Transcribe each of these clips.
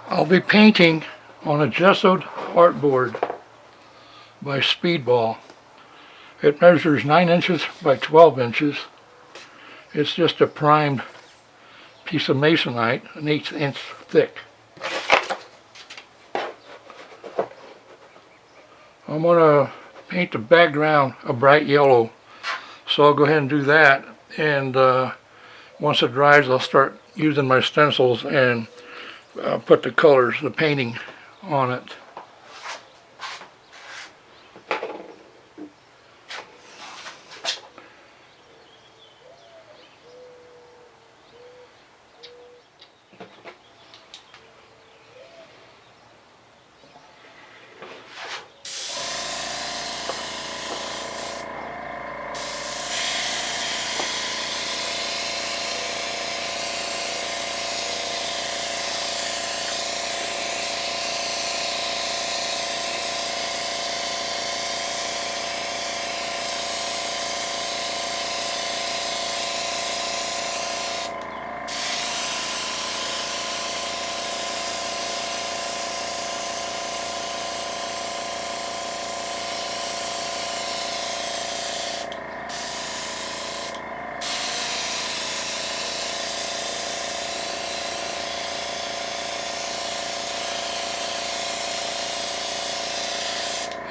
I'll be painting on a gessoed artboard by Speedball. It measures 9 inches by 12 inches. It's just a primed piece of masonite, an 1/8 inch thick. I'm going to paint the background a bright yellow, so I'll go ahead and do that, and once it dries I'll start using my stencils and put the colors, the painting on it.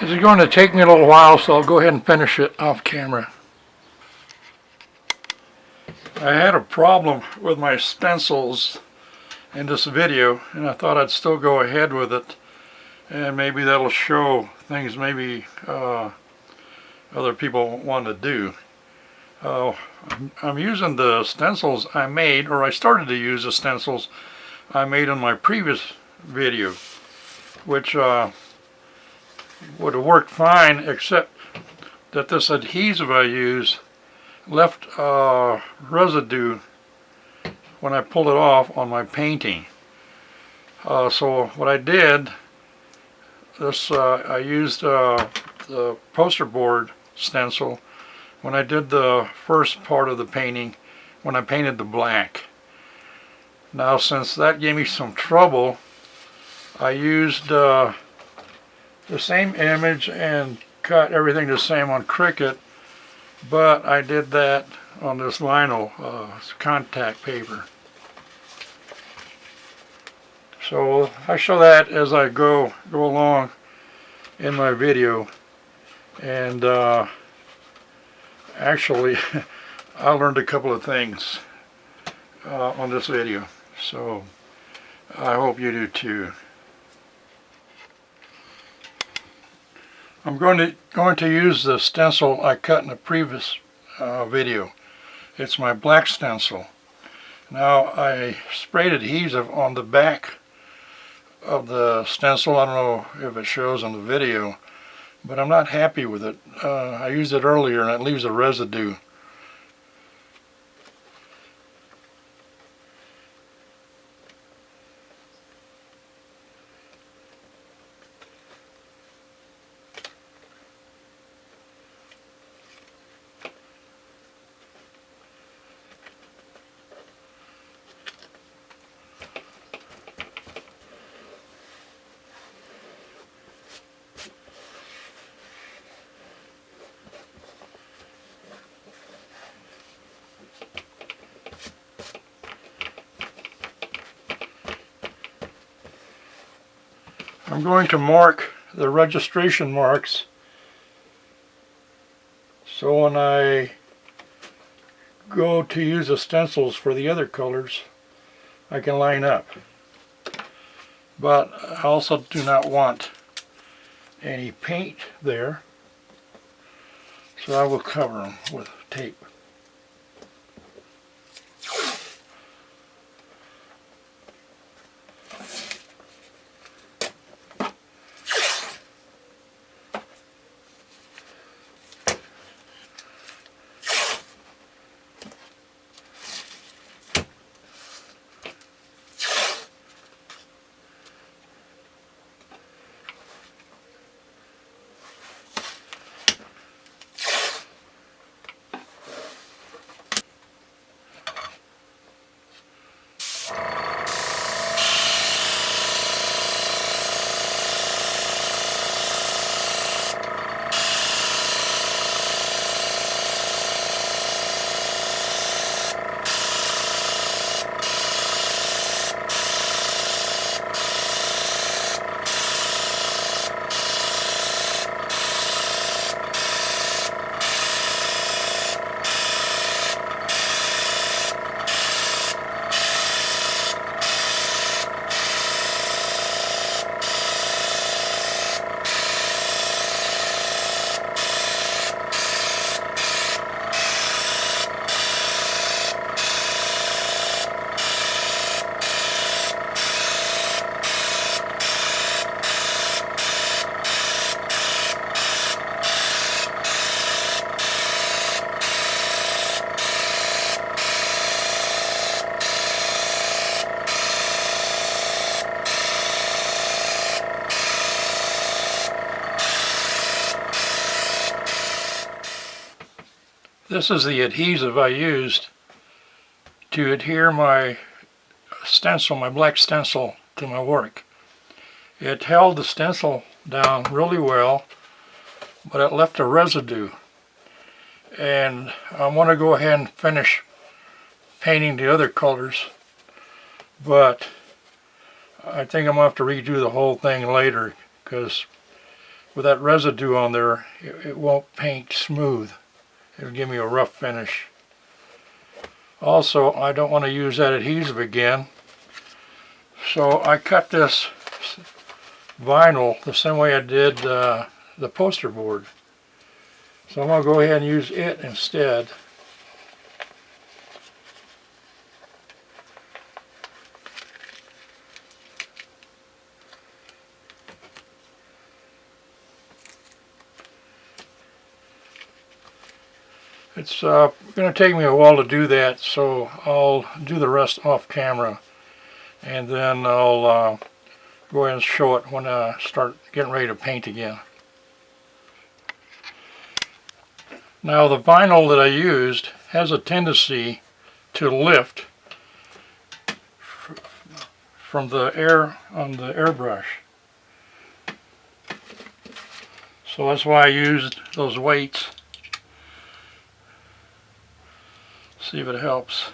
This is going to take me a little while, so I'll go ahead and finish it off camera. I had a problem with my stencils in this video, and I thought I'd still go ahead with it, and maybe that'll show things maybe other people want to do. I'm using the stencils I made, or I started to use the stencils I made in my previous video, which would have worked fine, except that this adhesive I use left residue when I pulled it off on my painting. So what I did, I used the poster board stencil when I did the first part of the painting, when I painted the black. Now, since that gave me some trouble, I used the same image and cut everything the same on Cricut, but I did that on this vinyl contact paper. So I show that as I go along in my video, and actually I learned a couple of things on this video, so I hope you do too. I'm going to use the stencil I cut in the previous video. It's my black stencil. Now, I sprayed adhesive on the back of the stencil. I don't know if it shows on the video, but I'm not happy with it. I used it earlier and it leaves a residue. I'm going to mark the registration marks so when I go to use the stencils for the other colors, I can line up. But I also do not want any paint there, so I will cover them with tape. This is the adhesive I used to adhere my stencil, my black stencil, to my work. It held the stencil down really well, but it left a residue. And I want to go ahead and finish painting the other colors, but I think I'm going to have to redo the whole thing later, because with that residue on there, it won't paint smooth. It'll give me a rough finish. Also, I don't want to use that adhesive again, so I cut this vinyl the same way I did the poster board. So I'm going to go ahead and use it instead. It's going to take me a while to do that, so I'll do the rest off camera, and then I'll go ahead and show it when I start getting ready to paint again. Now, the vinyl that I used has a tendency to lift from the air on the airbrush, so that's why I used those weights. See if it helps.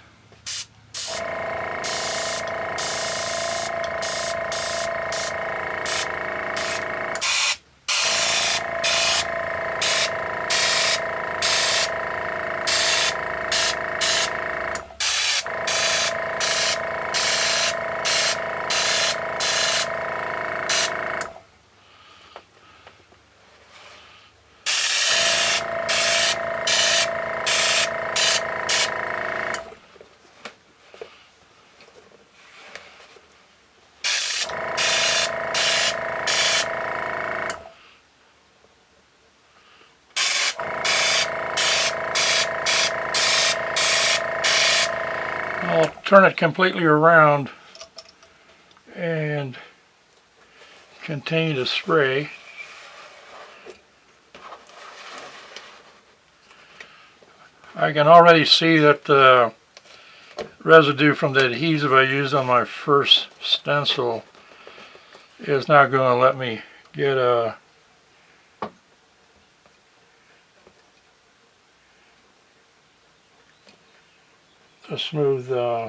I'll turn it completely around and continue to spray. I can already see that the residue from the adhesive I used on my first stencil is not going to let me get a smooth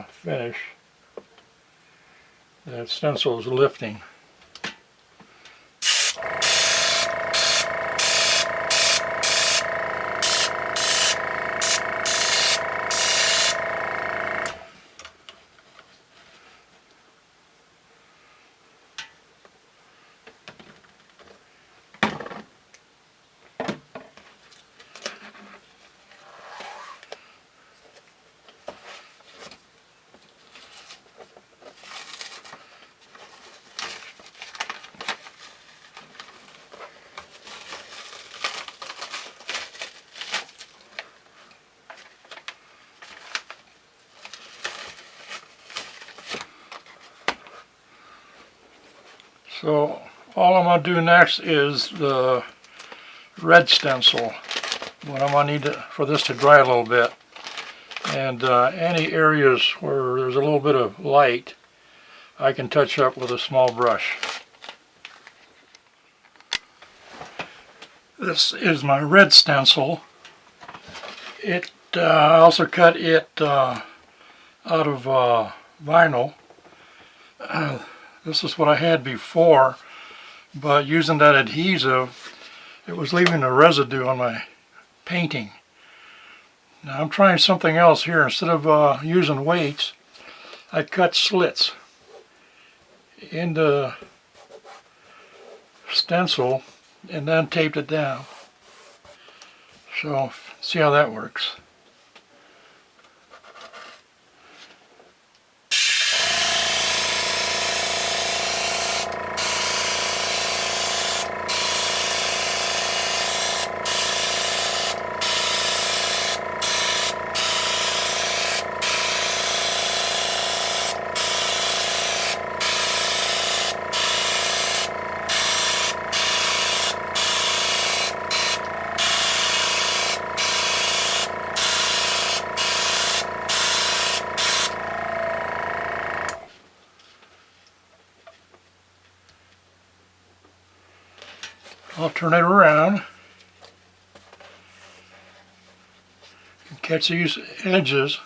finish. That stencil is lifting. So all I'm going to do next is the red stencil. What I'm going to need for this to dry a little bit. And any areas where there's a little bit of light, I can touch up with a small brush. This is my red stencil. I also cut it out of vinyl. This is what I had before, but using that adhesive, it was leaving a residue on my painting. Now I'm trying something else here. Instead of using weights, I cut slits in the stencil and then taped it down. So see how that works. I'll turn it around and catch these edges.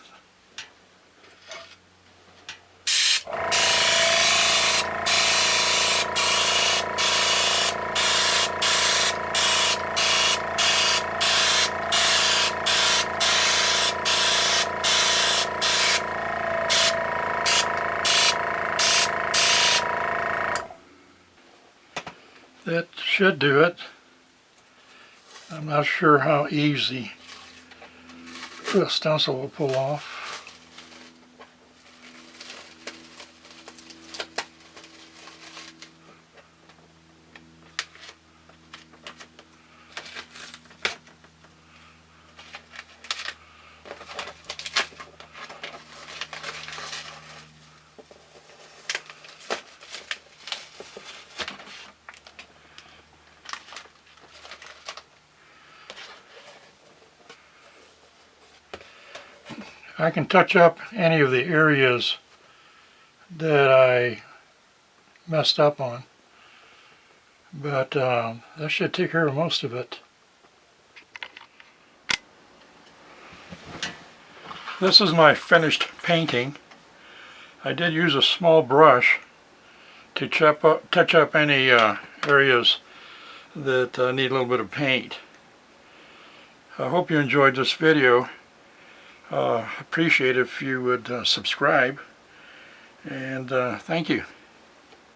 That should do it. I'm not sure how easy the stencil will pull off. I can touch up any of the areas that I messed up on, but that should take care of most of it. This is my finished painting. I did use a small brush to touch up any areas that need a little bit of paint. I hope you enjoyed this video. Appreciate it if you would subscribe, and thank you.